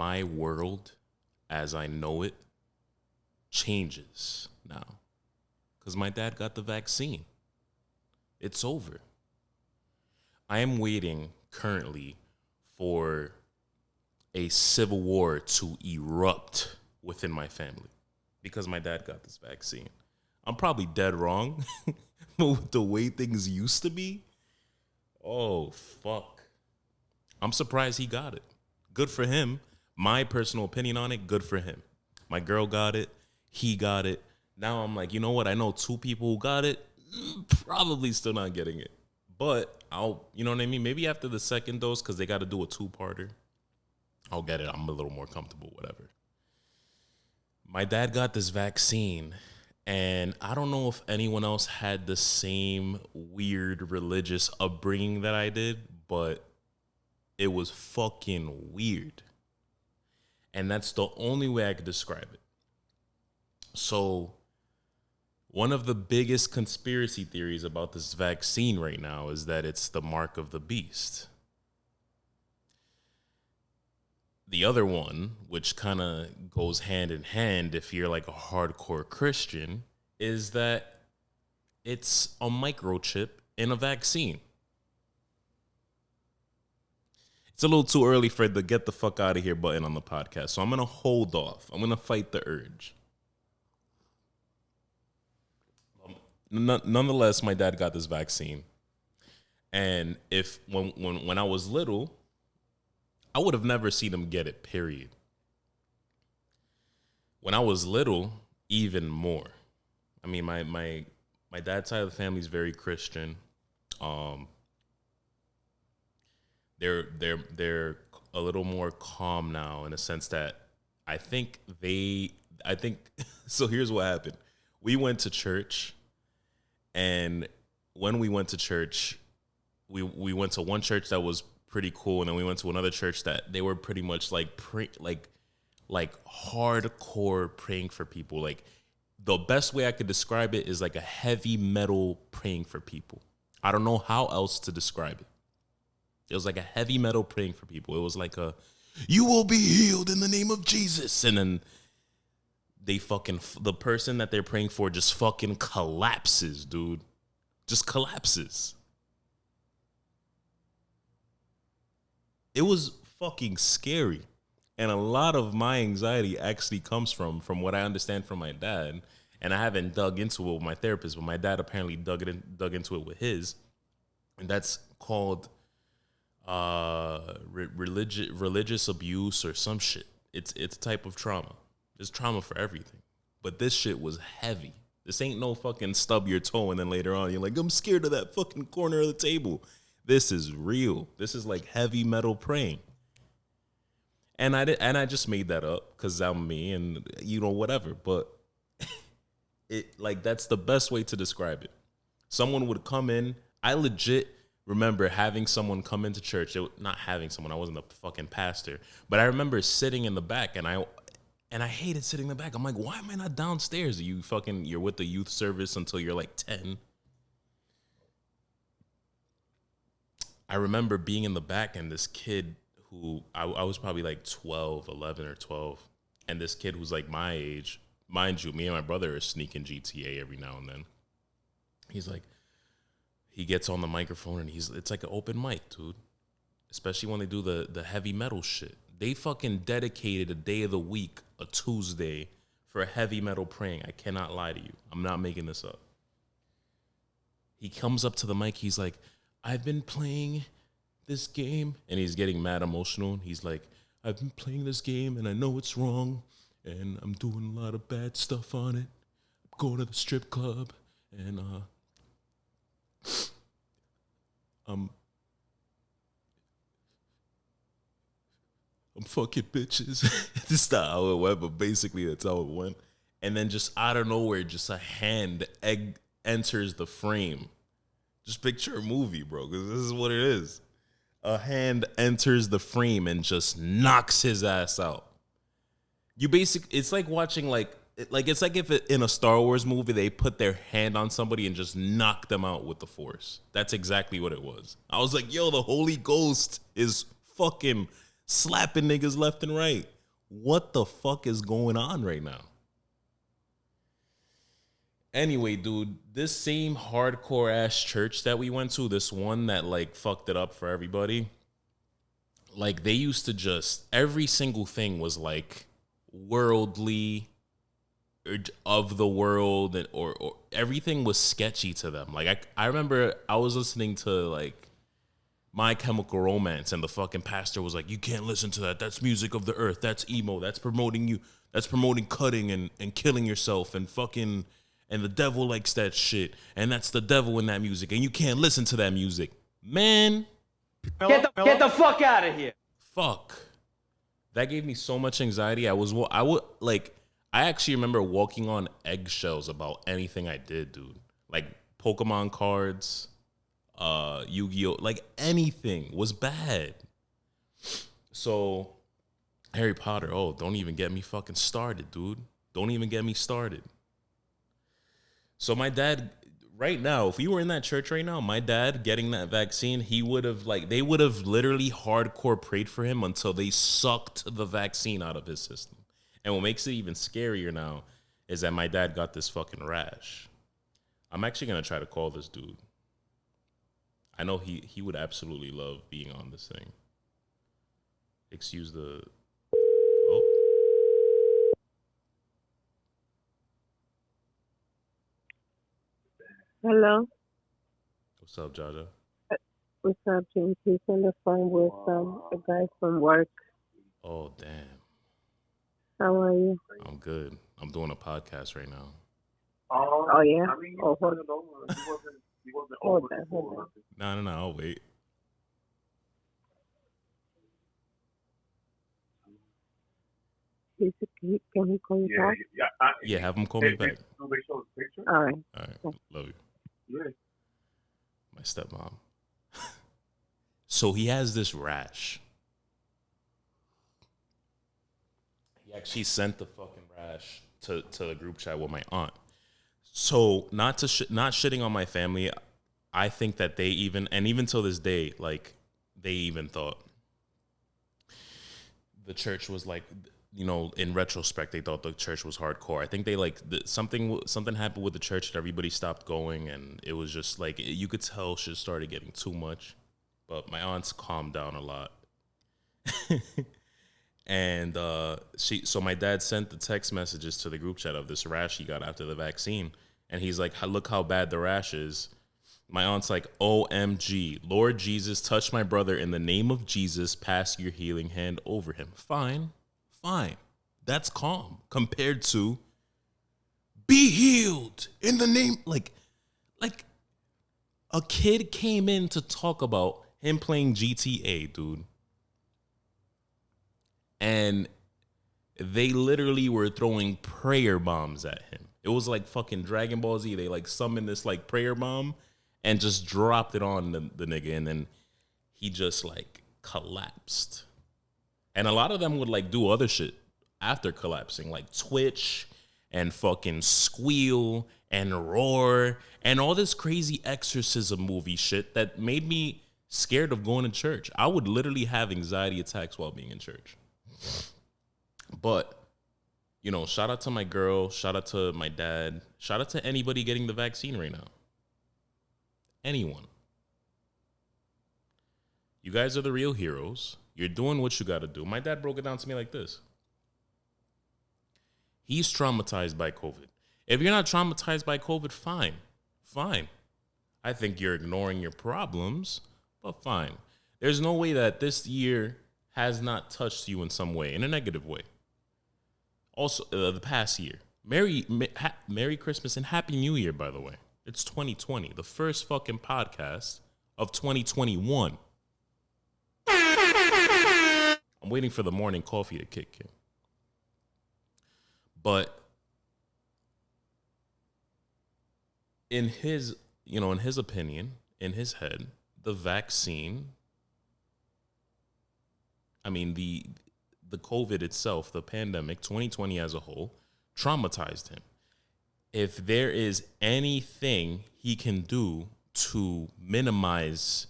my world as I know it changes now. Because my dad got the vaccine. It's over. I am waiting currently for a civil war to erupt within my family because my dad got this vaccine. I'm probably dead wrong, but with the way things used to be, oh, fuck. I'm surprised he got it. Good for him. My personal opinion on it, good for him. My girl got it. He got it. Now I'm like, you know what? I know 2 people who got it. Probably still not getting it. But you know what I mean? Maybe after the second dose, because they got to do a 2-parter, I'll get it. I'm a little more comfortable, whatever. My dad got this vaccine, and I don't know if anyone else had the same weird religious upbringing that I did, but it was fucking weird. And that's the only way I could describe it. So one of the biggest conspiracy theories about this vaccine right now is that it's the mark of the beast. The other one, which kind of goes hand in hand if you're like a hardcore Christian, is that it's a microchip in a vaccine. It's a little too early for the get the fuck out of here button on the podcast, so I'm going to hold off. I'm going to fight the urge. Nonetheless, my dad got this vaccine. And when I was little, I would have never seen him get it, period. When I was little, even more. I mean, my dad's side of the family is very Christian. They're a little more calm now in a sense that I think so here's what happened. We went to church, and when we went to church, we went to one church that was pretty cool, and then we went to another church that they were pretty much like hardcore praying for people. Like, the best way I could describe it is like a heavy metal praying for people. I don't know how else to describe it. It was like a heavy metal praying for people. It was like you will be healed in the name of Jesus. And then the person that they're praying for just fucking collapses, dude. Just collapses. It was fucking scary. And a lot of my anxiety actually comes from what I understand from my dad. And I haven't dug into it with my therapist, but my dad apparently dug into it with his. And that's called religious abuse or some shit. It's a type of trauma. There's trauma for everything. But this shit was heavy. This ain't no fucking stub your toe and then later on you're like, I'm scared of that fucking corner of the table. This is real. This is like heavy metal praying. And I just made that up because I'm me and whatever. But that's the best way to describe it. Someone would come in. I legit remember having someone come into church. Not having someone. I wasn't a fucking pastor. But I remember sitting in the back, and I hated sitting in the back. I'm like, why am I not downstairs? You're with the youth service until you're like 10. I remember being in the back, and this kid who I was probably like 11 or 12. And this kid who's like my age, mind you, me and my brother are sneaking GTA every now and then. He's like, he gets on the microphone and it's like an open mic, dude. Especially when they do the heavy metal shit. They fucking dedicated a day of the week, a Tuesday, for a heavy metal praying. I cannot lie to you. I'm not making this up. He comes up to the mic. He's like, I've been playing this game. And he's getting mad emotional. He's like, I've been playing this game and I know it's wrong. And I'm doing a lot of bad stuff on it. I'm going to the strip club. And I'm fucking bitches. This is not how it went, but basically that's how it went. And then just out of nowhere, just a hand enters the frame. Just picture a movie, bro, because this is what it is. A hand enters the frame and just knocks his ass out. It's like watching it's like if in a Star Wars movie they put their hand on somebody and just knock them out with the Force. That's exactly what it was. I was like, yo, the Holy Ghost is fucking slapping niggas left and right. What the fuck is going on right now? Anyway, dude, this same hardcore ass church that we went to, this one that like fucked it up for everybody, like they used to just, every single thing was like worldly, or of the world, and or everything was sketchy to them. Like I remember I was listening to like My Chemical Romance, and the fucking pastor was like, you can't listen to that. That's music of the earth. That's emo. That's promoting cutting and killing yourself and fucking, and the devil likes that shit. And that's the devil in that music. And you can't listen to that music. Man. Get the fuck out of here. Fuck. That gave me so much anxiety. I actually remember walking on eggshells about anything I did, dude. Like Pokemon cards, Yu-Gi-Oh, like anything was bad. So Harry Potter, oh, don't even get me fucking started, dude. Don't even get me started. So my dad, right now, if we were in that church right now, my dad getting that vaccine, he would have they would have literally hardcore prayed for him until they sucked the vaccine out of his system. And what makes it even scarier now is that my dad got this fucking rash. I'm actually going to try to call this dude. I know he would absolutely love being on this thing. Excuse the... Oh. Hello. What's up, Jaja? What's up, James? He's on the phone with a guy from work. Oh, damn. How are you? I'm good. I'm doing a podcast right now. Oh, yeah? Oh, hold on. No, I'll wait. Can he call you back? Yeah, have him call me back. All right. Love you. My stepmom. So he has this rash. He actually sent the fucking rash to the group chat with my aunt. So not shitting on my family, I think that they even till this day, like they even thought the church was like, you know, in retrospect, they thought the church was hardcore. I think they like something happened with the church that everybody stopped going, and it was just like you could tell shit started getting too much. But my aunt's calmed down a lot. And so my dad sent the text messages to the group chat of this rash he got after the vaccine. And he's like, look how bad the rash is. My aunt's like, OMG, Lord Jesus, touch my brother in the name of Jesus, pass your healing hand over him. Fine. That's calm compared to be healed in the name. Like a kid came in to talk about him playing GTA, dude. And they literally were throwing prayer bombs at him. It was like fucking Dragon Ball Z. They like summoned this like prayer bomb and just dropped it on the nigga. And then he just like collapsed. And a lot of them would like do other shit after collapsing, like twitch and fucking squeal and roar and all this crazy exorcism movie shit that made me scared of going to church. I would literally have anxiety attacks while being in church. But, you know, shout out to my girl, shout out to my dad, shout out to anybody getting the vaccine right now. Anyone. You guys are the real heroes. You're doing what you got to do. My dad broke it down to me like this. He's traumatized by COVID. If you're not traumatized by COVID, fine. I think you're ignoring your problems, but fine. There's no way that this year has not touched you in some way, in a negative way. Also, the past year. Merry Christmas and Happy New Year, by the way. It's 2020, the first fucking podcast of 2021. I'm waiting for the morning coffee to kick in. But in his opinion, in his head, the vaccine, I mean, the COVID itself, the pandemic, 2020 as a whole, traumatized him. If there is anything he can do to minimize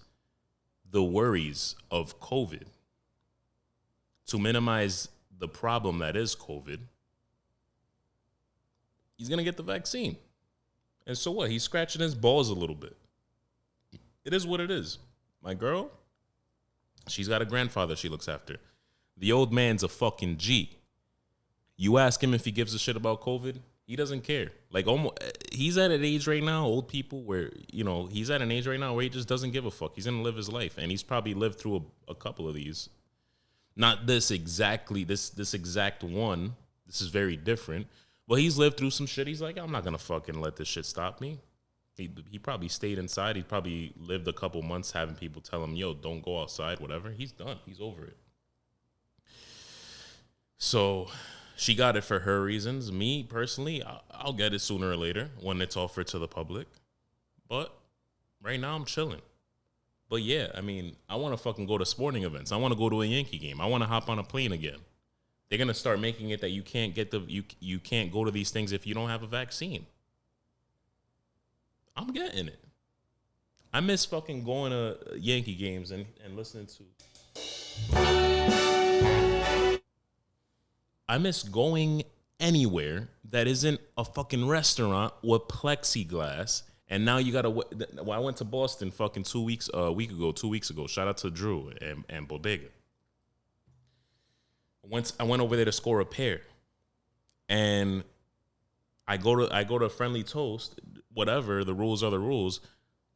the worries of COVID, to minimize the problem that is COVID, he's going to get the vaccine. And so what? He's scratching his balls a little bit. It is what it is. My girl, she's got a grandfather she looks after. The old man's a fucking G. You ask him if he gives a shit about COVID, he doesn't care. Like, almost, he's at an age right now, old people, where, you know, he's at an age right now where he just doesn't give a fuck. He's going to live his life. And he's probably lived through a couple of these. Not this exactly, this exact one. This is very different. But he's lived through some shit. He's like, I'm not going to fucking let this shit stop me. He probably stayed inside. He probably lived a couple months having people tell him, yo, don't go outside, whatever. He's done. He's over it. So she got it for her reasons. Me, personally, I'll get it sooner or later when it's offered to the public. But right now, I'm chilling. But yeah, I mean, I want to fucking go to sporting events. I want to go to a Yankee game. I want to hop on a plane again. They're going to start making it that you can't get you can't go to these things if you don't have a vaccine. I'm getting it. I miss fucking going to Yankee games and listening to. I miss going anywhere that isn't a fucking restaurant with plexiglass. And now you gotta. Well, I went to Boston fucking 2 weeks ago. Shout out to Drew and Bodega. I went over there to score a pair, and I go to Friendly Toast. Whatever, the rules are the rules.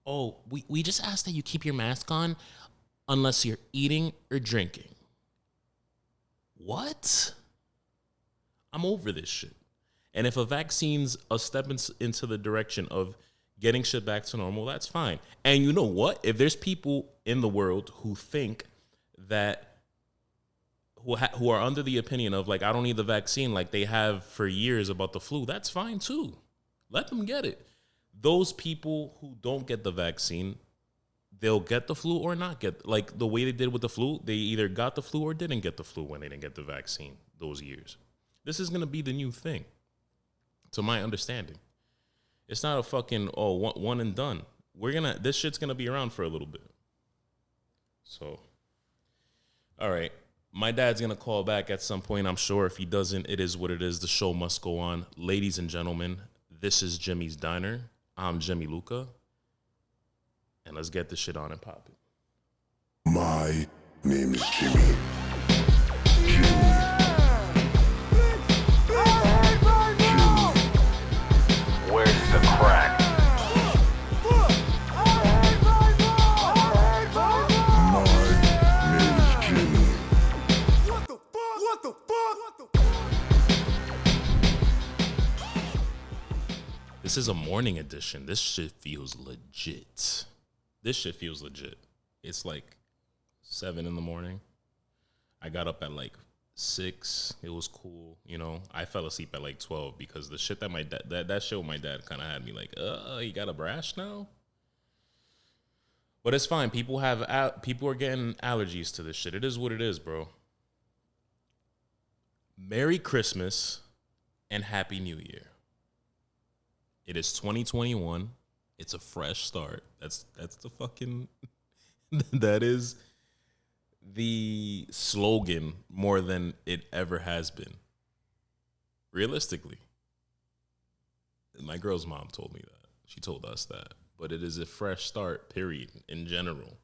Oh, we just ask that you keep your mask on unless you're eating or drinking. What? I'm over this shit. And if a vaccine's a step into the direction of getting shit back to normal, that's fine. And you know what? If there's people in the world who think that, who are under the opinion of, like, I don't need the vaccine like they have for years about the flu, that's fine too. Let them get it. Those people who don't get the vaccine, they'll get the flu or not get, like the way they did with the flu, they either got the flu or didn't get the flu when they didn't get the vaccine those years. This is going to be the new thing, to my understanding. It's not a fucking, one and done. This shit's going to be around for a little bit. So, all right. My dad's going to call back at some point, I'm sure. If he doesn't, it is what it is. The show must go on. Ladies and gentlemen, this is Jimmy's Diner. I'm Jimmy Luca. And let's get this shit on and popping. My name is Jimmy. Where's the crack? This is a morning edition. This shit feels legit. It's like 7 in the morning. I got up at like 6. It was cool. You know, I fell asleep at like 12 because the shit that my dad, that show my dad kind of had me like, you got a brash now? But it's fine. People are getting allergies to this shit. It is what it is, bro. Merry Christmas and Happy New Year. It is 2021. It's a fresh start. That's the fucking that is the slogan more than it ever has been. Realistically. My girl's mom told me that. She told us that. But it is a fresh start, period, in general.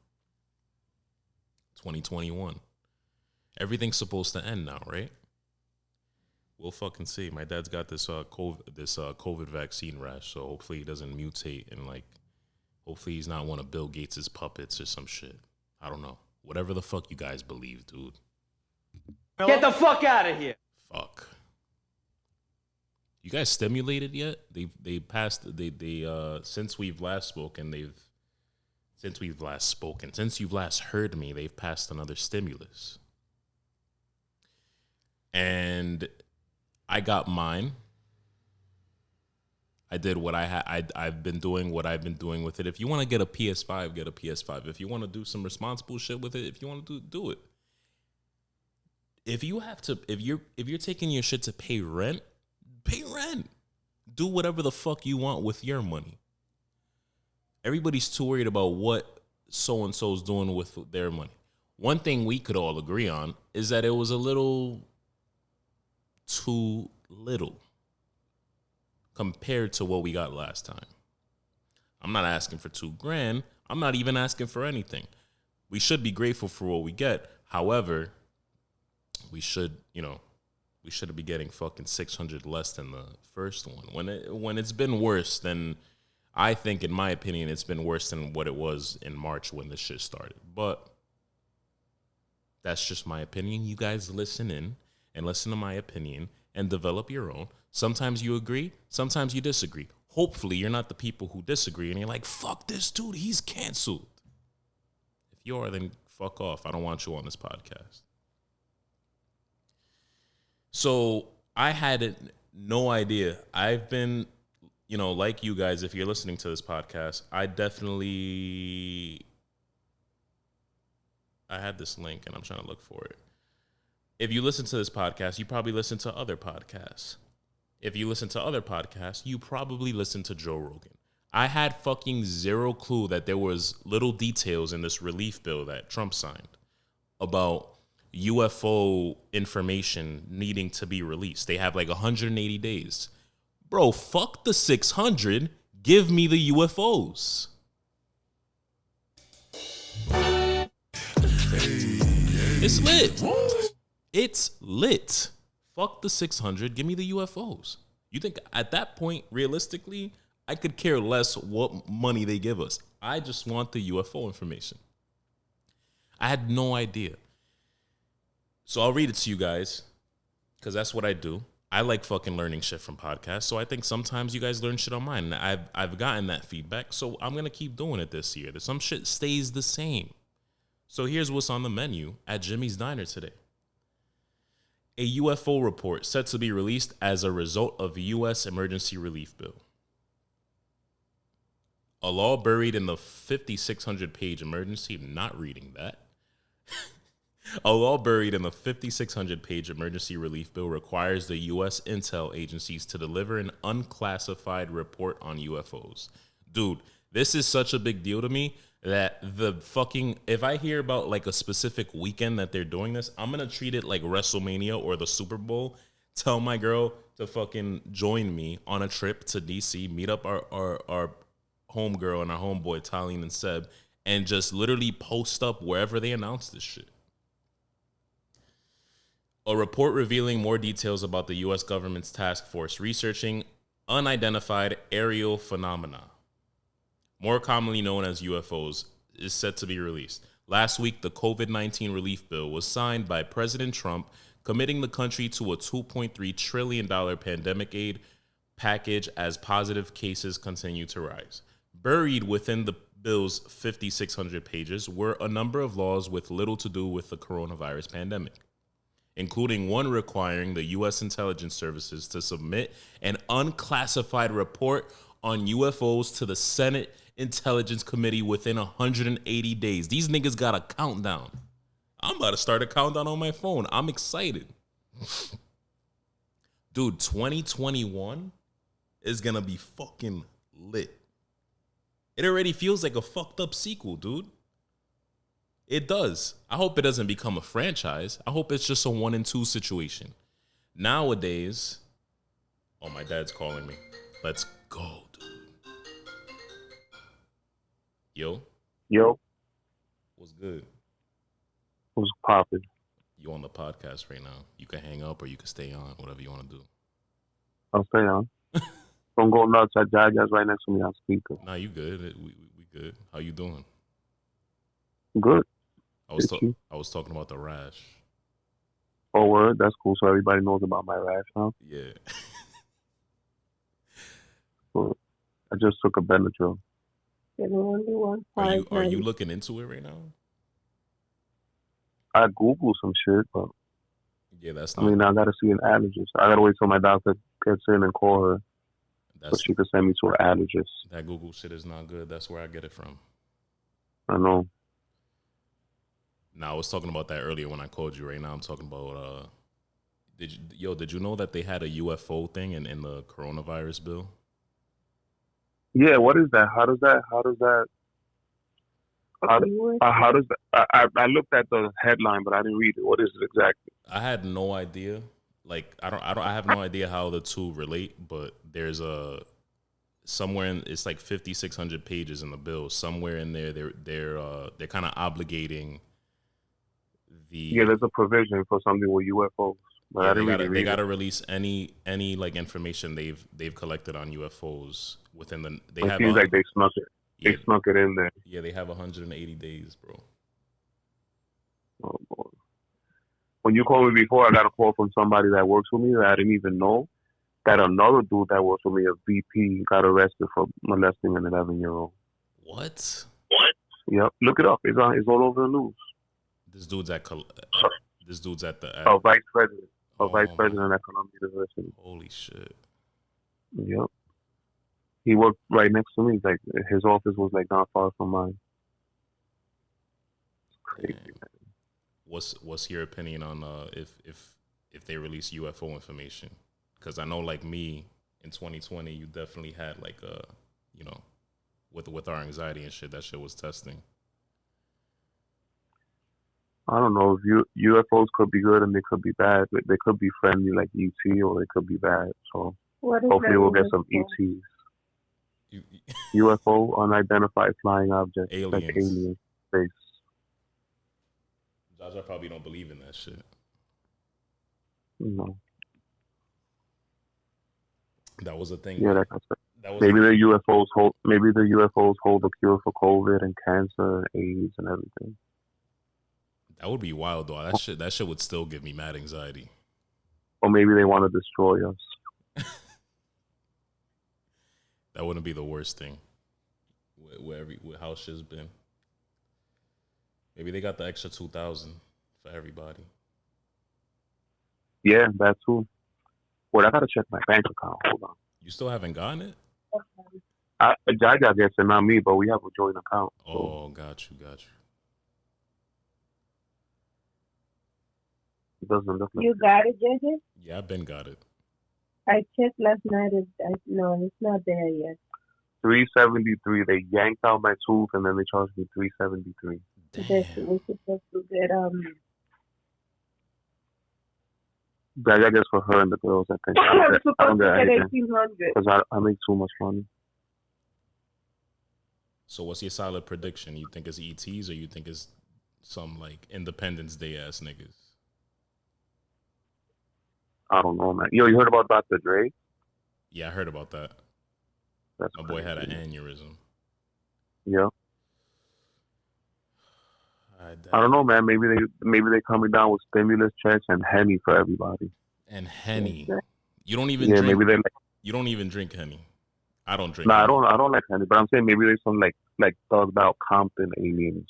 2021. Everything's supposed to end now, right? We'll fucking see. My dad's got this COVID vaccine rash, so hopefully he doesn't mutate and like, hopefully he's not one of Bill Gates' puppets or some shit. I don't know. Whatever the fuck you guys believe, dude. Get the fuck out of here. Fuck. You guys stimulated yet? They passed. Since we've last spoken, since you've last heard me, they've passed another stimulus. And I got mine. I did what I've been doing what I've been doing with it. If you want to get a PS5, get a PS5. If you want to do some responsible shit with it, if you want to do it. If you're taking your shit to pay rent, pay rent. Do whatever the fuck you want with your money. Everybody's too worried about what so-and-so's doing with their money. one thing we could all agree on is that it was a little too little compared to what we got last time. I'm not asking for $2,000. I'm not even asking for anything. We should be grateful for what we get. However, we should be getting fucking 600 less than the first one. When it's been worse than, I think, in my opinion, it's been worse than what it was in March when this shit started. But that's just my opinion. You guys listen in and listen to my opinion and develop your own. Sometimes you agree, sometimes you disagree. Hopefully you're not the people who disagree and you're like, fuck this dude, he's canceled. If you are, then fuck off. I don't want you on this podcast. So I had no idea. I've been, like you guys, if you're listening to this podcast, I had this link and I'm trying to look for it. If you listen to this podcast, you probably listen to other podcasts. If you listen to other podcasts, you probably listen to Joe Rogan. I had fucking zero clue that there was little details in this relief bill that Trump signed about UFO information needing to be released. They have like 180 days. Bro, fuck the 600. Give me the UFOs. It's lit. It's lit. Fuck the 600. Give me the UFOs. You think at that point, realistically, I could care less what money they give us. I just want the UFO information. I had no idea. So I'll read it to you guys because that's what I do. I like fucking learning shit from podcasts. So I think sometimes you guys learn shit on mine. And I've gotten that feedback. So I'm going to keep doing it this year. Some shit stays the same. So here's what's on the menu at Jimmy's Diner today. A UFO report set to be released as a result of U.S. emergency relief bill. A law buried in the 5,600-page emergency, not reading that. A law buried in the 5,600-page emergency relief bill requires the U.S. intel agencies to deliver an unclassified report on UFOs. Dude, this is such a big deal to me that if I hear about like a specific weekend that they're doing this, I'm going to treat it like WrestleMania or the Super Bowl. Tell my girl to fucking join me on a trip to DC, meet up our homegirl and our homeboy, Talene and Seb, and just literally post up wherever they announce this shit. A report revealing more details about the U.S. government's task force researching unidentified aerial phenomena, more commonly known as UFOs, is set to be released. Last week, the COVID-19 relief bill was signed by President Trump, committing the country to a $2.3 trillion pandemic aid package as positive cases continue to rise. Buried within the bill's 5,600 pages were a number of laws with little to do with the coronavirus pandemic, including one requiring the U.S. intelligence services to submit an unclassified report on UFOs to the Senate Intelligence Committee within 180 days. These niggas got a countdown. I'm about to start a countdown on my phone. I'm excited. Dude, 2021 is going to be fucking lit. It already feels like a fucked up sequel, dude. It does. I hope it doesn't become a franchise. I hope it's just a 1 and 2 situation. Nowadays, oh, my dad's calling me. Let's go, dude. Yo. What's good? What's poppin'? You on the podcast right now. You can hang up or you can stay on, whatever you want to do. I'll stay on. Don't go nuts. Jaja's right next to me on speaker. Nah, you good. We good. How you doing? Good. I was talking about the rash. Oh, word? That's cool. So everybody knows about my rash now? Yeah. Cool. I just took a Benadryl. Are you looking into it right now? I Googled some shit, but yeah, that's I mean, I gotta see an allergist. I gotta wait till my doctor gets in and call her so she can send me to an allergist. That Google shit is not good. That's where I get it from. I know. Now, I was talking about that earlier when I called you. Right now, I'm talking about. Did you know that they had a UFO thing in the coronavirus bill? Yeah, what is that? How does that? How does that? I looked at the headline, but I didn't read it. What is it exactly? I had no idea. Like I have no idea how the two relate, but there's a somewhere in it's like 5,600 pages in the bill. Somewhere in there, they're kind of obligating the Yeah, there's a provision for something with UFOs, but I didn't really read they it. gotta release any like information they've collected on UFOs within the they It have seems like they snuck it. yeah, They snuck it in there. yeah, they have 180 days, bro. Oh, boy. When you called me before, I got a call from somebody that works with me that I didn't even know. That another dude that works with me, a VP, got arrested for molesting an 11-year-old. What? Yep, look it up. It's all over the news. This dude's at the A vice president, vice my- president at Columbia University. Holy shit. Yep. He worked right next to me. Like his office was like not far from mine. Crazy. Man. What's your opinion on if they release UFO information? Because I know, like me, in 2020, you definitely had like with our anxiety and shit, that shit was testing. I don't know. UFOs could be good and they could be bad. They could be friendly like ET, or they could be bad. So hopefully we'll get some ETs. UFO, unidentified flying object, Aliens. like alien space. Jaja probably don't believe in that shit. No. That was a thing. Yeah, that kind of stuff. That was Maybe the UFOs hold the cure for COVID and cancer and AIDS and everything. That would be wild though. That shit would still give me mad anxiety. Or maybe they want to destroy us. That wouldn't be the worst thing. With how shit's been. Maybe they got the extra 2,000 for everybody. Yeah, that too. Wait, I gotta check my bank account. Hold on. You still haven't gotten it? Jaja gets it, not me, but we have a joint account. So. Oh, got you. It doesn't look like You got it, JJ? Yeah, I've been got it. I checked last night. No, it's not there yet. 373. They yanked out my tooth and then they charged me 373. Damn. We're supposed to get Jaja gets for her and the girls, I think. I'm I supposed don't to get get anything 1,800. because I make too much money. So what's your solid prediction? You think it's ETs or you think it's some like Independence Day ass niggas? I don't know, man. Yo, you heard about Dr. Dre? Yeah, I heard about that. That's My boy had an crazy. aneurysm. Yeah. I don't know, man. Maybe they coming down with stimulus checks and Henny for everybody. And Henny. You don't even Yeah, drink. maybe they like. You don't even drink Henny. I don't drink. No, Henny. I don't like Henny, but I'm saying maybe there's some like thugged out Compton aliens,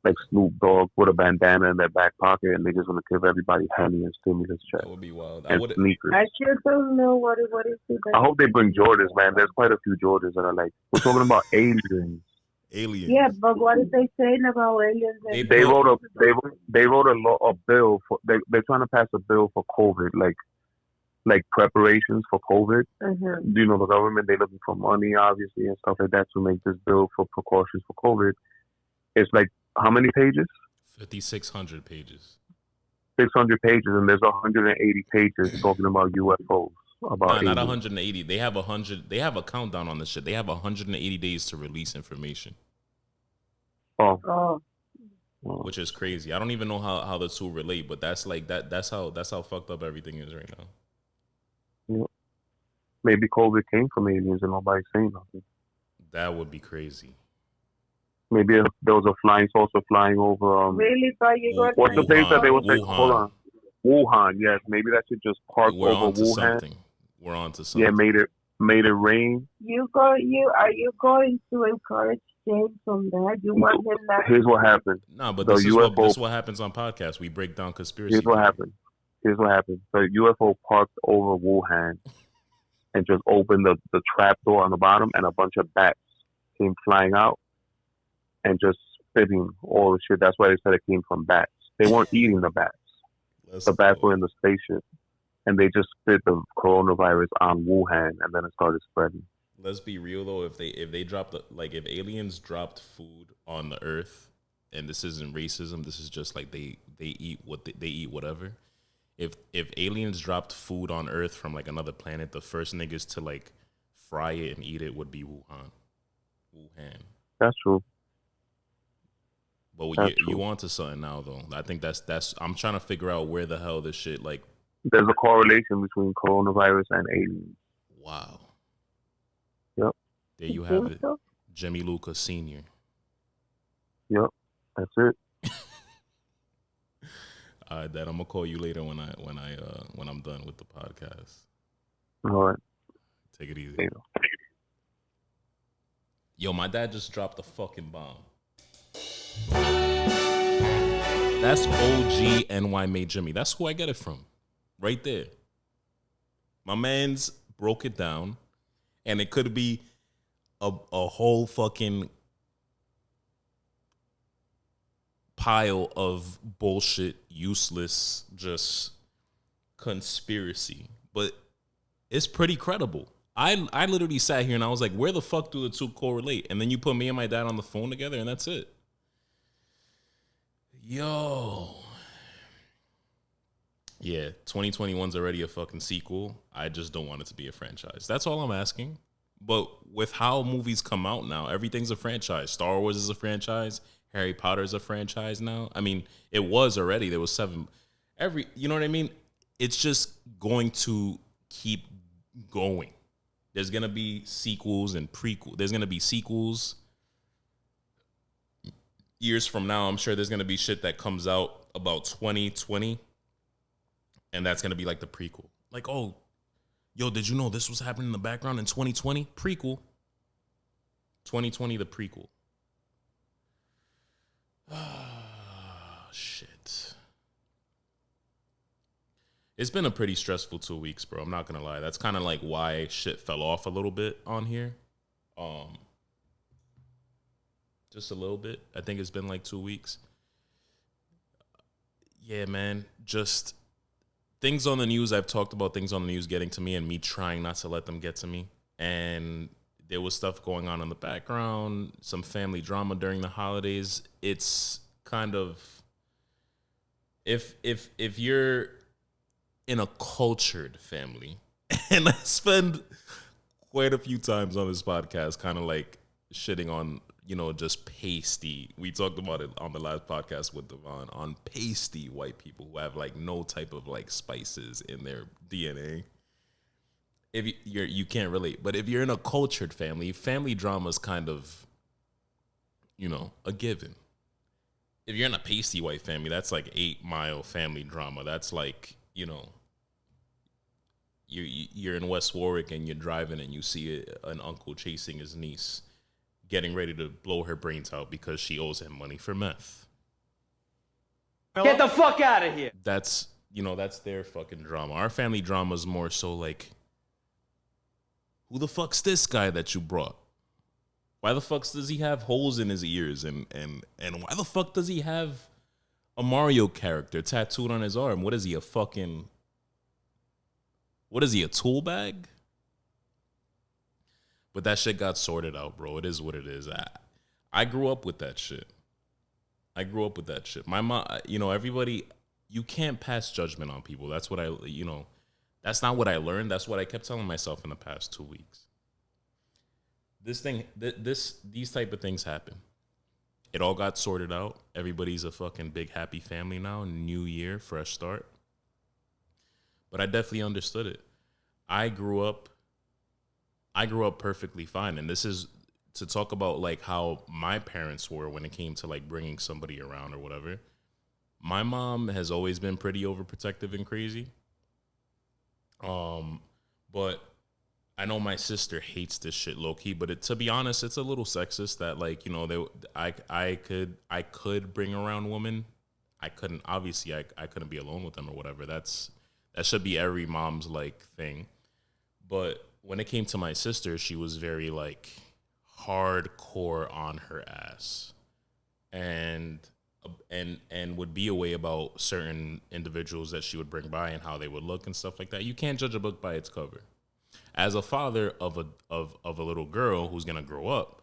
like Snoop Dogg with a bandana in their back pocket, and they just want to give everybody Henny and stimulus checks That would be wild. and sneakers. I sure don't know what is it. I hope they bring Jordans, man. There's quite a few Jordans that are like, we're talking about aliens. Aliens. Yeah, but what is they saying about aliens? They wrote a bill for they're trying to pass a bill for COVID, like preparations for COVID. Mm-hmm. You know, the government, they're looking for money, obviously, and stuff like that to make this bill for precautions for COVID. It's like, how many pages? 5,600 pages. 600 pages, and there's 180 pages talking about UFOs. About Not aliens. 180. They have 100. They have a countdown on this shit. They have 180 days to release information, Oh, which is crazy. I don't even know how the two relate, but that's like that. That's how fucked up everything is right now. Yeah. Maybe COVID came from aliens and nobody's saying nothing. That would be crazy. Maybe there was a flying saucer flying over. really? But you got What's the place that they were saying? Wuhan. Hold on. Wuhan, yes. Maybe that should just park We're over on to Wuhan. something. We're on to something. Yeah, made it rain. are you going to encourage James on that? You want him not? Here's what happened. No, but The this is UFO what happens on podcasts. We break down conspiracy. Here's what happened. The UFO parked over Wuhan and just opened the trap door on the bottom, and a bunch of bats came flying out and just spitting all the shit. That's why they said it came from bats. They weren't eating the bats. The bats were in the spaceship, and they just spit the coronavirus on Wuhan, and then it started spreading. let's be real though. If they dropped like if aliens dropped food on the Earth, and this isn't racism, this is just like they eat what they eat whatever. If aliens dropped food on Earth from like another planet, the first niggas to like fry it and eat it would be Wuhan. That's true. But That's you true. on to something now though. I think that's I'm trying to figure out where the hell this shit like. There's a correlation between coronavirus and aliens. Wow. Yep. There you You have think it, so? Jimmy Lucas Senior. Yep. That's it. Dad, I'm gonna call you later when I'm done with the podcast. All right. Take it easy. Later. Yo, my dad just dropped a fucking bomb. That's OG NY Made Jimmy. That's who I get it from. Right there. My man's broke it down, and it could be a whole fucking pile of bullshit, useless, just conspiracy. But it's pretty credible. I literally sat here and I was like, where the fuck do the two correlate? And then you put me and my dad on the phone together and that's it. Yo. Yeah, 2021's already a fucking sequel. I just don't want it to be a franchise. That's all I'm asking. But with how movies come out now, everything's a franchise. Star Wars is a franchise. Harry Potter is a franchise now. I mean, it was already. There was 7. You know what I mean? It's just going to keep going. There's going to be sequels and prequels. There's going to be sequels. Years from now, I'm sure there's going to be shit that comes out about 2020. And that's going to be like the prequel. Like, oh, yo, did you know this was happening in the background in 2020? Prequel. 2020, the prequel. Shit. It's been a pretty stressful 2 weeks, bro. I'm not going to lie. That's kind of like why shit fell off a little bit on here. Just a little bit. I think it's been like 2 weeks. Yeah, man. Just things on the news. I've talked about things on the news getting to me and me trying not to let them get to me. And there was stuff going on in the background, some family drama during the holidays. It's kind of, if you're in a cultured family, and I spend quite a few times on this podcast kind of like shitting on, just pasty. We talked about it on the last podcast with Devon, on pasty white people who have like no type of like spices in their DNA. If you can't relate, but if you're in a cultured family drama is kind of, a given. If you're in a pasty white family, that's like 8 Mile family drama. That's like, you're in West Warwick and you're driving and you see an uncle chasing his niece, getting ready to blow her brains out because she owes him money for meth. Get the fuck out of here. That's their fucking drama. Our family drama is more so like, who the fuck's this guy that you brought? Why the fuck does he have holes in his ears? And why the fuck does he have a Mario character tattooed on his arm? What is he, a tool bag? But that shit got sorted out, bro. It is what it is. I grew up with that shit. My mom, everybody, you can't pass judgment on people. That's what that's not what I learned. That's what I kept telling myself in the past 2 weeks. These type of things happen. It all got sorted out. Everybody's a fucking big happy family now. New year, fresh start. But I definitely understood it. I grew up perfectly fine. And this is to talk about like how my parents were when it came to like bringing somebody around or whatever. My mom has always been pretty overprotective and crazy. But I know my sister hates this shit low key, but to be honest, it's a little sexist that like, I could bring around women. I couldn't, obviously I couldn't be alone with them or whatever. That should be every mom's like thing. But when it came to my sister, she was very like hardcore on her ass and would be away about certain individuals that she would bring by and how they would look and stuff like that. You can't judge a book by its cover. As a father of a little girl who's gonna grow up,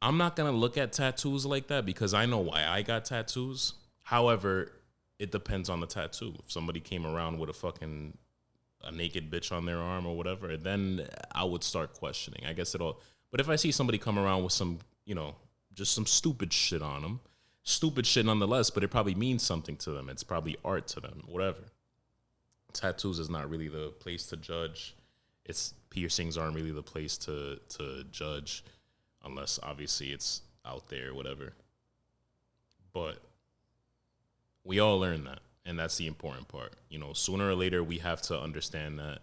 I'm not gonna look at tattoos like that because I know why I got tattoos. However, it depends on the tattoo. If somebody came around with a naked bitch on their arm or whatever, then I would start questioning. I guess it all. But if I see somebody come around with some, just some stupid shit on them, stupid shit nonetheless, but it probably means something to them. It's probably art to them, whatever. Tattoos is not really the place to judge. Piercings aren't really the place to judge, unless obviously it's out there, whatever. But we all learn that, and that's the important part. Sooner or later we have to understand that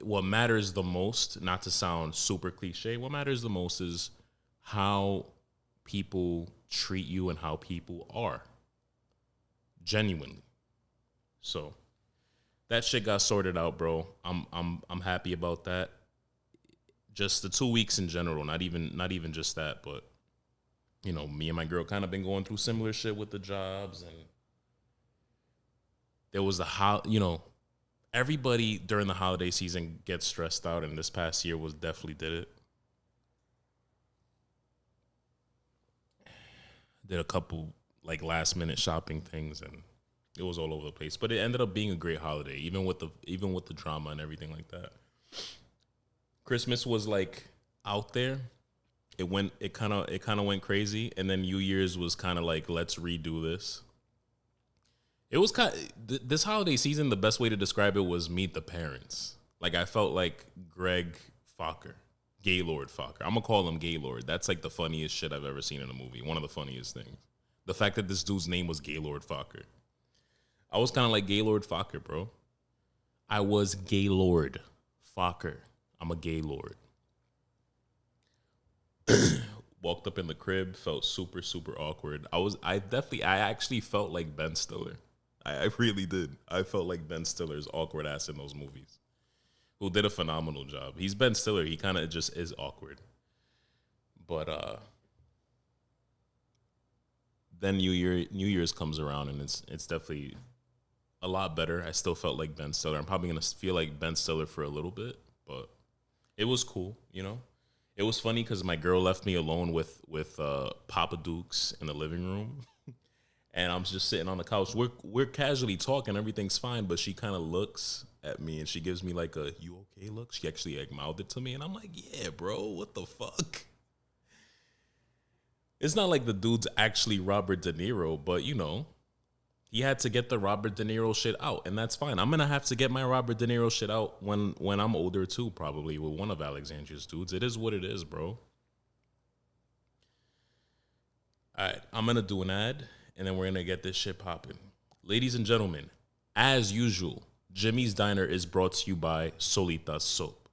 what matters the most, not to sound super cliche, what matters the most is how people treat you and how people are. Genuinely. So that shit got sorted out, bro. I'm happy about that. Just the 2 weeks in general, not even just that, but me and my girl kind of been going through similar shit with the jobs, and there was everybody during the holiday season gets stressed out, and this past year definitely did it. Did a couple last minute shopping things, and it was all over the place. But it ended up being a great holiday, even with the drama and everything like that. Christmas was out there. It kind of went crazy, and then New Year's was kind of let's redo this. It was this holiday season. The best way to describe it was Meet the Parents. I felt like Greg Fokker, Gaylord Fokker. I'm gonna call him Gaylord. That's the funniest shit I've ever seen in a movie. One of the funniest things. The fact that this dude's name was Gaylord Fokker. I was kind of like Gaylord Fokker, bro. I was Gaylord Fokker. I'm a Gaylord. Walked up in the crib, felt super, super awkward. I actually felt like Ben Stiller. I really did. I felt like Ben Stiller's awkward ass in those movies, who did a phenomenal job. He's Ben Stiller. He kind of just is awkward. But then New Year's comes around, and it's definitely a lot better. I still felt like Ben Stiller. I'm probably gonna feel like Ben Stiller for a little bit, but it was cool, It was funny because my girl left me alone with Papa Dukes in the living room, and I'm just sitting on the couch. We're casually talking, everything's fine, but she kind of looks at me and she gives me a "you okay" look. She actually mouthed it to me, and I'm like, "Yeah, bro, what the fuck?" It's not like the dude's actually Robert De Niro, but he had to get the Robert De Niro shit out, and that's fine. I'm gonna have to get my Robert De Niro shit out when I'm older too, probably with one of Alexandria's dudes. It is what it is, bro. All right, I'm gonna do an ad, and then we're gonna get this shit popping. Ladies and gentlemen, as usual, Jimmy's Diner is brought to you by Soulita soap,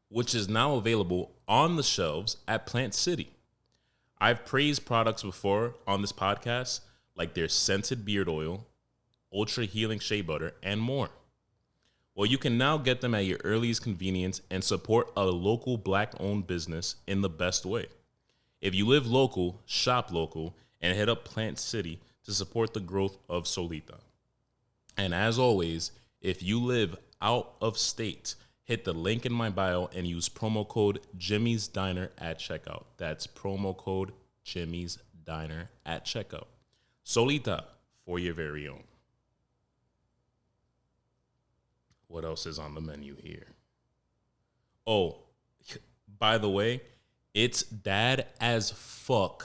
which is now available on the shelves at Plant City. I've praised products before on this podcast, like their scented beard oil, ultra healing shea butter, and more. Well, you can now get them at your earliest convenience and support a local Black-owned business in the best way. If you live local, shop local, and hit up Plant City to support the growth of Soulita. And as always, if you live out of state, hit the link in my bio and use promo code Jimmy's Diner at checkout. That's promo code Jimmy's Diner at checkout. Soulita, for your very own. What else is on the menu here? Oh, by the way, it's dad as fuck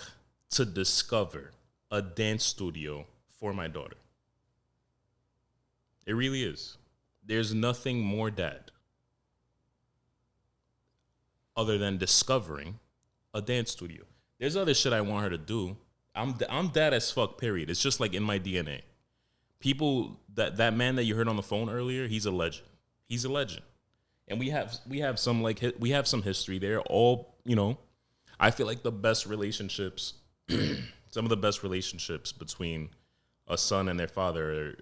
to discover a dance studio for my daughter. It really is. There's nothing more dad other than discovering a dance studio. There's other shit I want her to do. I'm dad as fuck, period. It's just in my DNA. People, that man that you heard on the phone earlier, he's a legend. He's a legend. And we have some we have some history there. All, I feel like the best relationships, some of the best relationships between a son and their father, or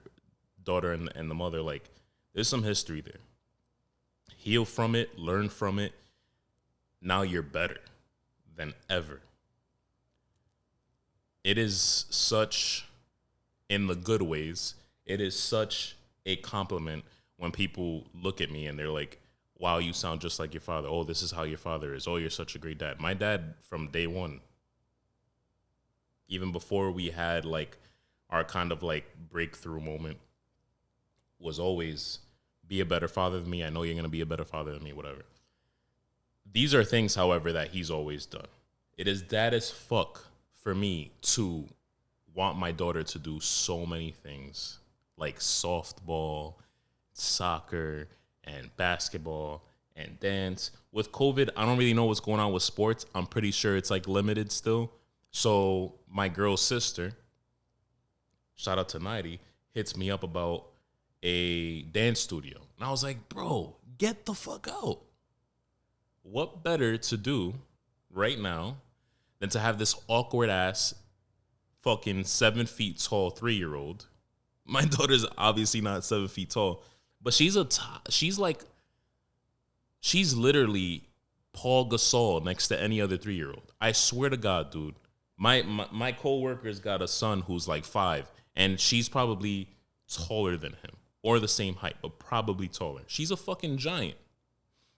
daughter and the mother, there's some history there. Heal from it, learn from it. Now you're better than ever. It is such, in the good ways, It is such a compliment when people look at me and they're like, wow, you sound just like your father. Oh, this is how your father is. Oh, you're such a great dad. My dad, from day one, even before we had like our kind of like breakthrough moment, was always be a better father than me. I know you're going to be a better father than me, whatever. These are things, however, that he's always done. It is dad as fuck for me to want my daughter to do so many things like softball, soccer, and basketball, and dance. With COVID, I don't really know what's going on with sports. I'm pretty sure it's like limited still. So my girl's sister, shout out to Nighty, hits me up about a dance studio. And I was like, bro, get the fuck out. What better to do right now than to have this awkward ass fucking 7 feet tall 3-year-old. My daughter's obviously not 7 feet tall, but she's literally Paul Gasol next to any other 3-year-old. I swear to God, dude. My coworker's got a son who's like 5, and she's probably taller than him, or the same height, but probably taller. She's a fucking giant,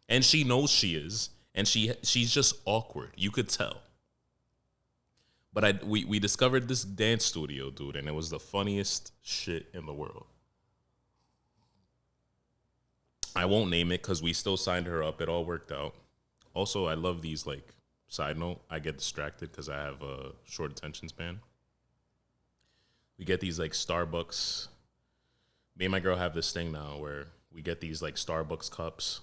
and she knows she is, and she's just awkward. You could tell. But we discovered this dance studio, dude, and it was the funniest shit in the world. I won't name it because we still signed her up. It all worked out. Also, I love these, like, side note, I get distracted because I have a short attention span. We get these, like, Starbucks. Me and my girl have this thing now where we get these, like, Starbucks cups,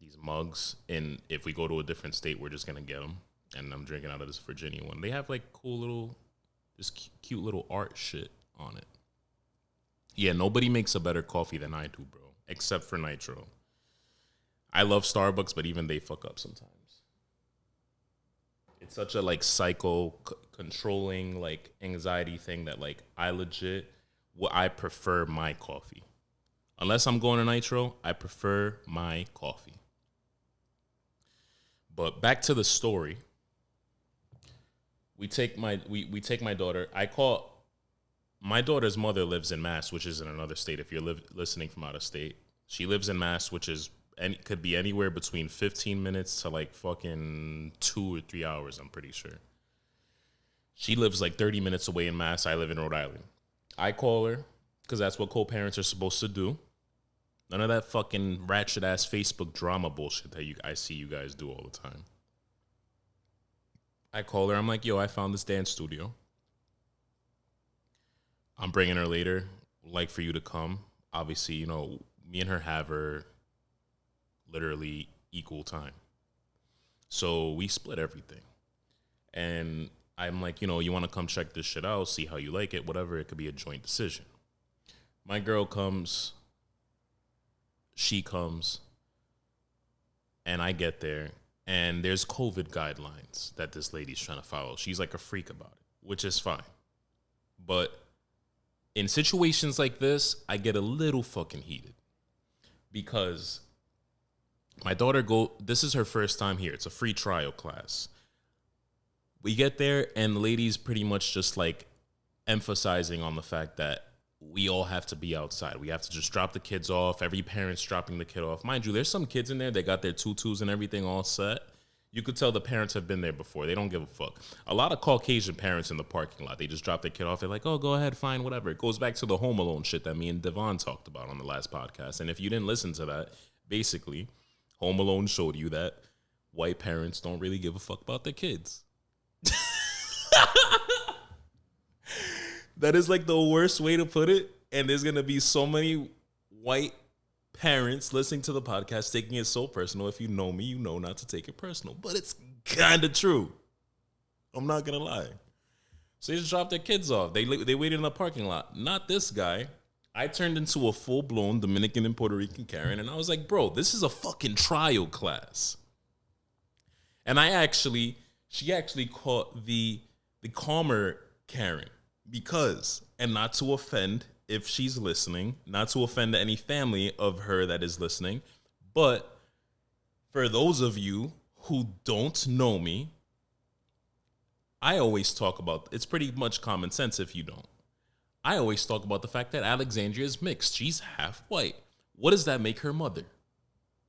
these mugs, and if we go to a different state, we're just going to get them. And I'm drinking out of this Virginia one. They have, like, cool little, just cute little art shit on it. Yeah, nobody makes a better coffee than I do, bro, except for Nitro. I love Starbucks, but even they fuck up sometimes. It's such a, like, controlling, like, anxiety thing that, like, I prefer my coffee. Unless I'm going to Nitro, I prefer my coffee. But back to the story. We take my daughter. My daughter's mother lives in Mass, which is in another state. If you're listening from out of state, she lives in Mass, which is could be anywhere between 15 minutes to like fucking 2 or 3 hours. I'm pretty sure. She lives like 30 minutes away in Mass. I live in Rhode Island. I call her because that's what co-parents are supposed to do. None of that fucking ratchet ass Facebook drama bullshit that I see you guys do all the time. I call her. I'm like, yo, I found this dance studio. I'm bringing her later. Like for you to come. Obviously, you know, me and her have her literally equal time. So we split everything. And I'm like, you know, you want to come check this shit out, see how you like it, whatever. It could be a joint decision. My girl comes. She comes. And I get there. And there's COVID guidelines that this lady's trying to follow. She's like a freak about it, which is fine. But in situations like this, I get a little fucking heated. Because my daughter this is her first time here. It's a free trial class. We get there and the lady's pretty much just like emphasizing on the fact that we all have to be outside. We have to just drop the kids off. Every parent's dropping the kid off. Mind you, there's some kids in there that got their tutus and everything all set. You could tell the parents have been there before. They don't give a fuck. A lot of Caucasian parents in the parking lot, they just drop their kid off. They're like, oh, go ahead, fine, whatever. It goes back to the Home Alone shit that me and Devon talked about on the last podcast. And if you didn't listen to that, basically, Home Alone showed you that white parents don't really give a fuck about their kids. That is like the worst way to put it. And there's going to be so many white parents listening to the podcast taking it so personal. If you know me, you know not to take it personal. But it's kind of true. I'm not going to lie. So they just dropped their kids off. They waited in the parking lot. Not this guy. I turned into a full-blown Dominican and Puerto Rican Karen. And I was like, bro, this is a fucking trial class. And she actually caught the calmer Karen. Because, and not to offend if she's listening, not to offend any family of her that is listening, but for those of you who don't know me, I always talk about, it's pretty much common sense if you don't. I always talk about the fact that Alexandria is mixed. She's half white. What does that make her mother?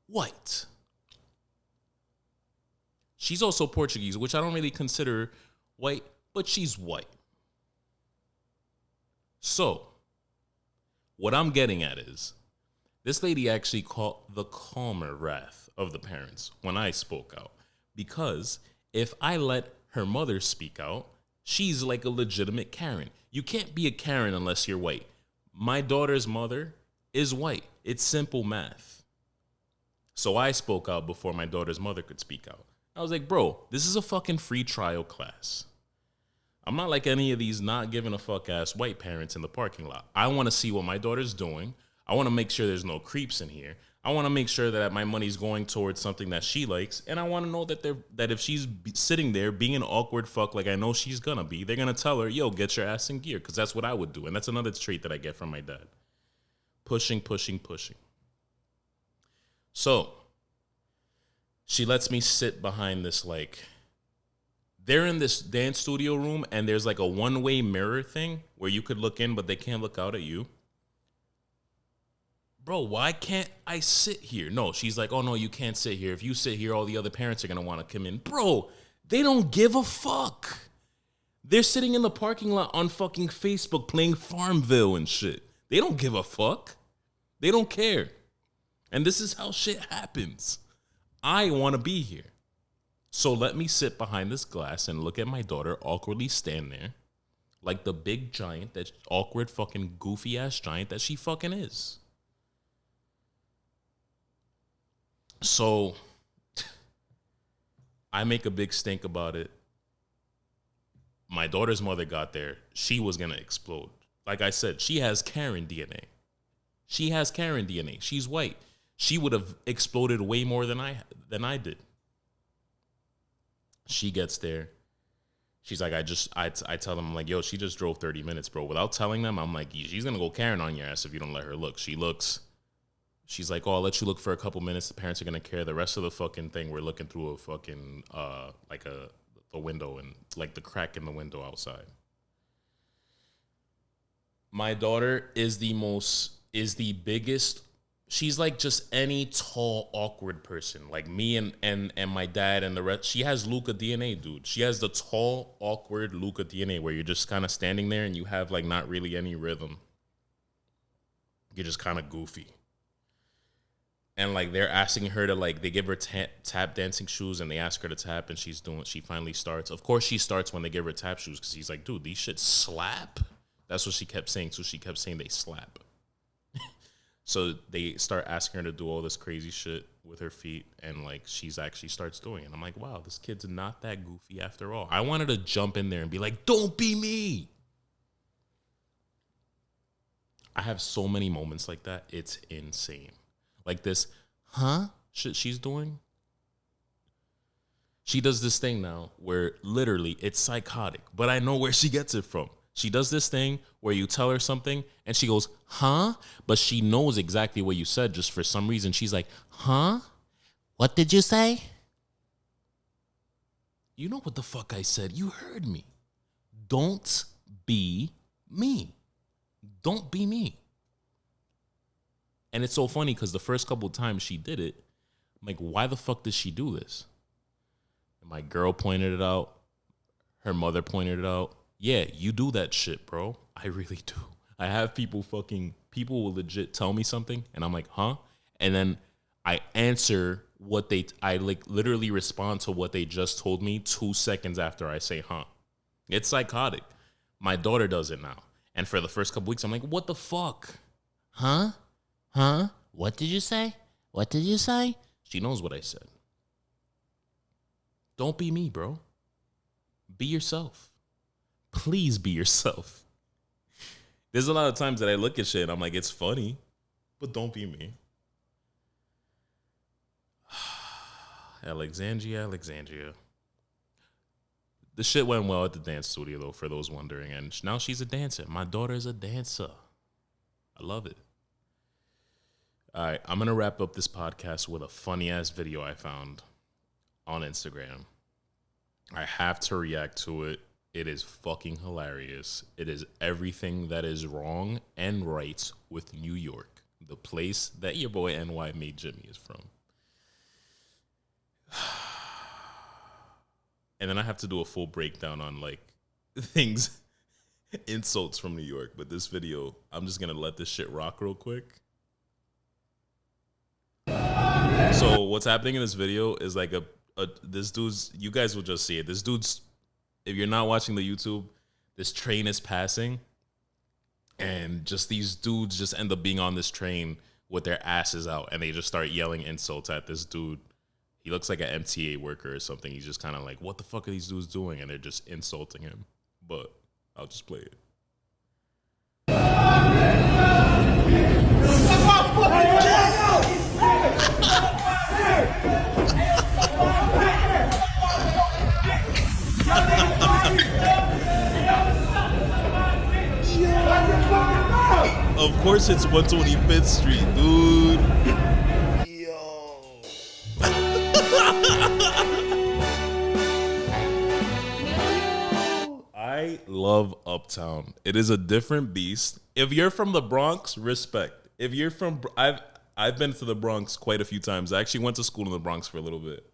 White. She's also Portuguese, which I don't really consider white, but she's white. So, what I'm getting at is, this lady actually caught the calmer wrath of the parents when I spoke out. Because if I let her mother speak out, she's like a legitimate Karen. You can't be a Karen unless you're white. My daughter's mother is white. It's simple math. So I spoke out before my daughter's mother could speak out. I was like, bro, this is a fucking free trial class. I'm not like any of these not giving a fuck ass white parents in the parking lot. I want to see what my daughter's doing. I want to make sure there's no creeps in here. I want to make sure that my money's going towards something that she likes. And I want to know that if she's sitting there being an awkward fuck like I know she's going to be, they're going to tell her, yo, get your ass in gear. Because that's what I would do. And that's another trait that I get from my dad. Pushing. So she lets me sit behind this, like, they're in this dance studio room and there's like a one-way mirror thing where you could look in, but they can't look out at you. Bro, why can't I sit here? No, she's like, oh no, you can't sit here. If you sit here, all the other parents are going to want to come in. Bro, they don't give a fuck. They're sitting in the parking lot on fucking Facebook playing Farmville and shit. They don't give a fuck. They don't care. And this is how shit happens. I want to be here. So let me sit behind this glass and look at my daughter awkwardly stand there like the big giant, that awkward fucking goofy ass giant that she fucking is. So I make a big stink about it. My daughter's mother got there. She was going to explode. Like I said, she has Karen DNA. She's white. She would have exploded way more than I did. She gets there. She's like, I tell them, I'm like, yo, she just drove 30 minutes, bro. Without telling them, I'm like, she's going to go Karen on your ass if you don't let her look. She looks. She's like, oh, I'll let you look for a couple minutes. The parents are going to care. The rest of the fucking thing, we're looking through a fucking, like a window and like the crack in the window outside. My daughter is the biggest. She's like just any tall, awkward person. Like me and my dad and the rest. She has Luca DNA, dude. She has the tall, awkward Luca DNA where you're just kind of standing there and you have like not really any rhythm. You're just kind of goofy. And like they're asking her to like, they give her tap dancing shoes and they ask her to tap and she finally starts. Of course she starts when they give her tap shoes because she's like, dude, these shit slap. That's what she kept saying. So she kept saying they slap. So they start asking her to do all this crazy shit with her feet, and like she's actually starts doing it. I'm like, wow, this kid's not that goofy after all. I wanted to jump in there and be like, don't be me. I have so many moments like that. It's insane. Like this, shit she's doing. She does this thing now where literally it's psychotic, but I know where she gets it from. She does this thing where you tell her something and she goes, huh? But she knows exactly what you said. Just for some reason, she's like, huh? What did you say? You know what the fuck I said. You heard me. Don't be me. Don't be me. And it's so funny because the first couple of times she did it, I'm like, why the fuck did she do this? And my girl pointed it out. Her mother pointed it out. Yeah, you do that shit, bro. I really do. I have people will legit tell me something and I'm like, huh? And then I answer I like literally respond to what they just told me 2 seconds after I say, huh? It's psychotic. My daughter does it now. And for the first couple weeks, I'm like, what the fuck? Huh? Huh? What did you say? What did you say? She knows what I said. Don't be me, bro. Be yourself. Please be yourself. There's a lot of times that I look at shit and I'm like, it's funny, but don't be me. Alexandria. The shit went well at the dance studio, though, for those wondering. And now she's a dancer. My daughter is a dancer. I love it. All right, I'm going to wrap up this podcast with a funny-ass video I found on Instagram. I have to react to it. It is fucking hilarious. It is everything that is wrong and right with New York, the place that your boy NY Made Jimmy is from. And then I have to do a full breakdown on like things, insults from New York. But this video, I'm just gonna let this shit rock real quick. So what's happening in this video is like this dude's, you guys will just see it. This dude's, if you're not watching the YouTube, this train is passing and just these dudes just end up being on this train with their asses out and they just start yelling insults at this dude. He looks like an MTA worker or something. He's just kind of like, what the fuck are these dudes doing? And they're just insulting him. But I'll just play it. Of course it's 125th Street, dude. Yo. I love Uptown. It is a different beast. If you're from the Bronx, respect. If you're from, I've been to the Bronx quite a few times. I actually went to school in the Bronx for a little bit.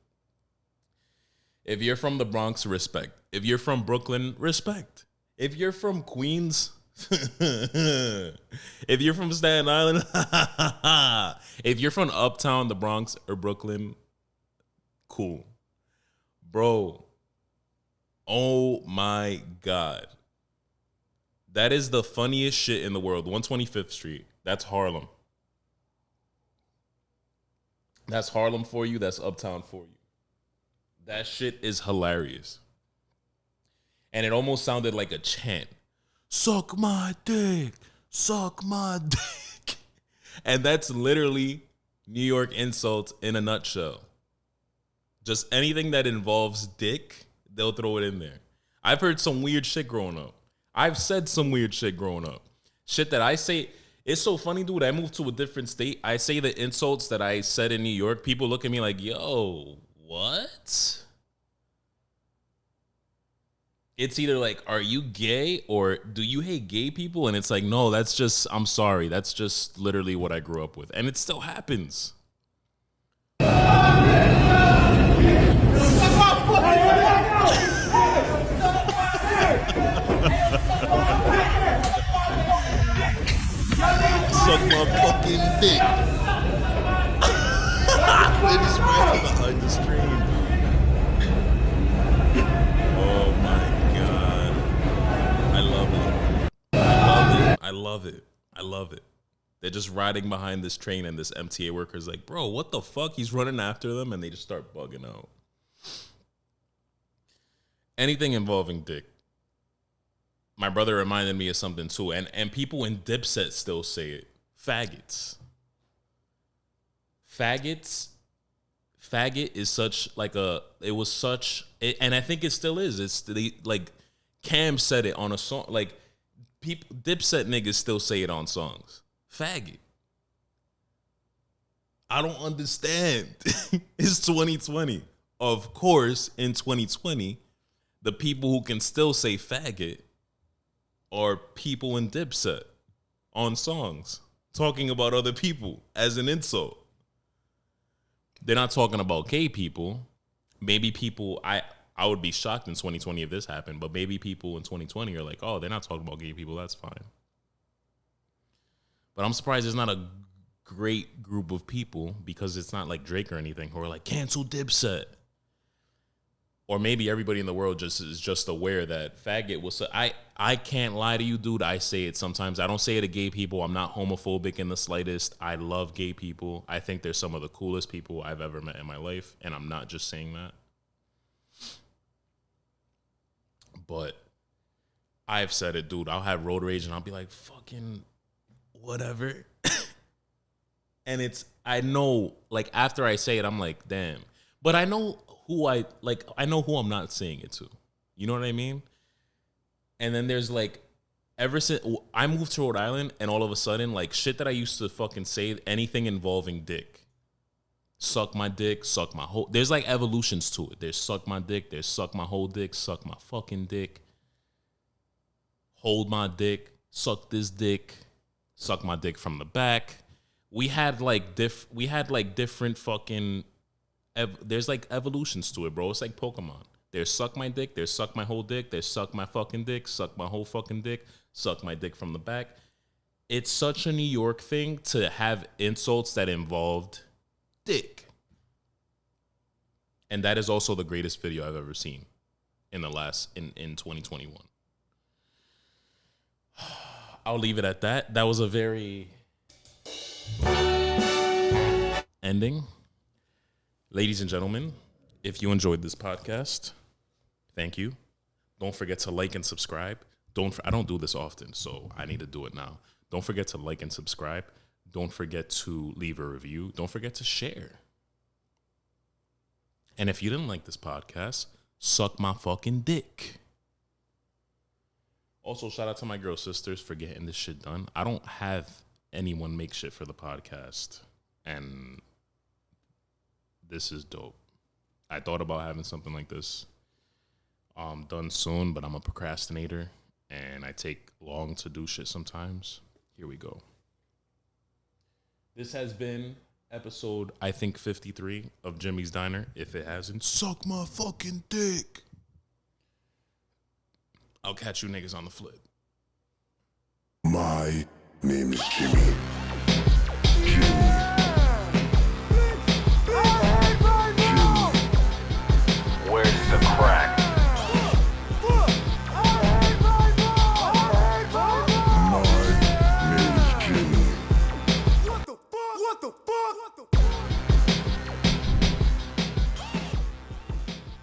If you're from the Bronx, respect. If you're from Brooklyn, respect. If you're from Queens, if you're from Staten Island, if you're from Uptown, the Bronx, or Brooklyn, cool. Bro, oh my God. That is the funniest shit in the world. 125th Street. That's Harlem. That's Harlem for you. That's Uptown for you. That shit is hilarious. And it almost sounded like a chant. Suck my dick. Suck my dick. And that's literally New York insults in a nutshell. Just anything that involves dick, they'll throw it in there. I've heard some weird shit growing up. I've said some weird shit growing up. Shit that I say, it's so funny, dude. I moved to a different state. I say the insults that I said in New York. People look at me like, yo, what? It's either like, are you gay or do you hate gay people? And it's like, no, that's just, I'm sorry. That's just literally what I grew up with. And it still happens. Suck my fucking dick. It is right behind the stream, dude. Oh my God. I love it. I love it. I love it. They're just riding behind this train and this MTA worker's like, bro, what the fuck? He's running after them and they just start bugging out. Anything involving dick. My brother reminded me of something too. And people in Dipset still say it. Faggots. Faggots. Faggot is such like a, it was such, and I think it still is. It's like Cam said it on a song. Like people, Dipset niggas still say it on songs. Faggot. I don't understand. It's 2020. Of course, in 2020, the people who can still say faggot are people in Dipset on songs talking about other people as an insult. They're not talking about gay people. Maybe people, I would be shocked in 2020 if this happened, but maybe people in 2020 are like, oh, they're not talking about gay people. That's fine. But I'm surprised there's not a great group of people, because it's not like Drake or anything, who are like, cancel Dipset. Or maybe everybody in the world is just aware that faggot was. I can't lie to you, dude. I say it sometimes. I don't say it to gay people. I'm not homophobic in the slightest. I love gay people. I think they're some of the coolest people I've ever met in my life, and I'm not just saying that. But I've said it, dude. I'll have road rage, and I'll be like, fucking whatever. And it's, I know, like, after I say it, I'm like, damn. But I know who I know who I'm not saying it to. You know what I mean? And then there's like, ever since I moved to Rhode Island, and all of a sudden, like, shit that I used to fucking say, anything involving dick. Suck my dick, suck my whole, there's like evolutions to it. There's suck my dick, there's suck my whole dick, suck my fucking dick. hold my dick, suck this dick, suck my dick from the back. We had like different fucking there's like evolutions to it, bro. It's like Pokemon. There's suck my dick, there's suck my whole dick, there's suck my fucking dick, suck my whole fucking dick, suck my dick from the back. It's such a New York thing to have insults that involved dick. And that is also the greatest video I've ever seen in 2021. I'll leave it at that. That was a very ending. Ladies and gentlemen, if you enjoyed this podcast, thank you. Don't forget to like and subscribe. I don't do this often, so I need to do it now. Don't forget to like and subscribe. Don't forget to leave a review. Don't forget to share. And if you didn't like this podcast, suck my fucking dick. Also, shout out to my girl sisters for getting this shit done. I don't have anyone make shit for the podcast, and this is dope. I thought about having something like this done soon, but I'm a procrastinator, and I take long to do shit sometimes. Here we go. This has been episode, I think, 53 of Jimmy's Diner. If it hasn't, suck my fucking dick. I'll catch you niggas on the flip. My name is Jimmy.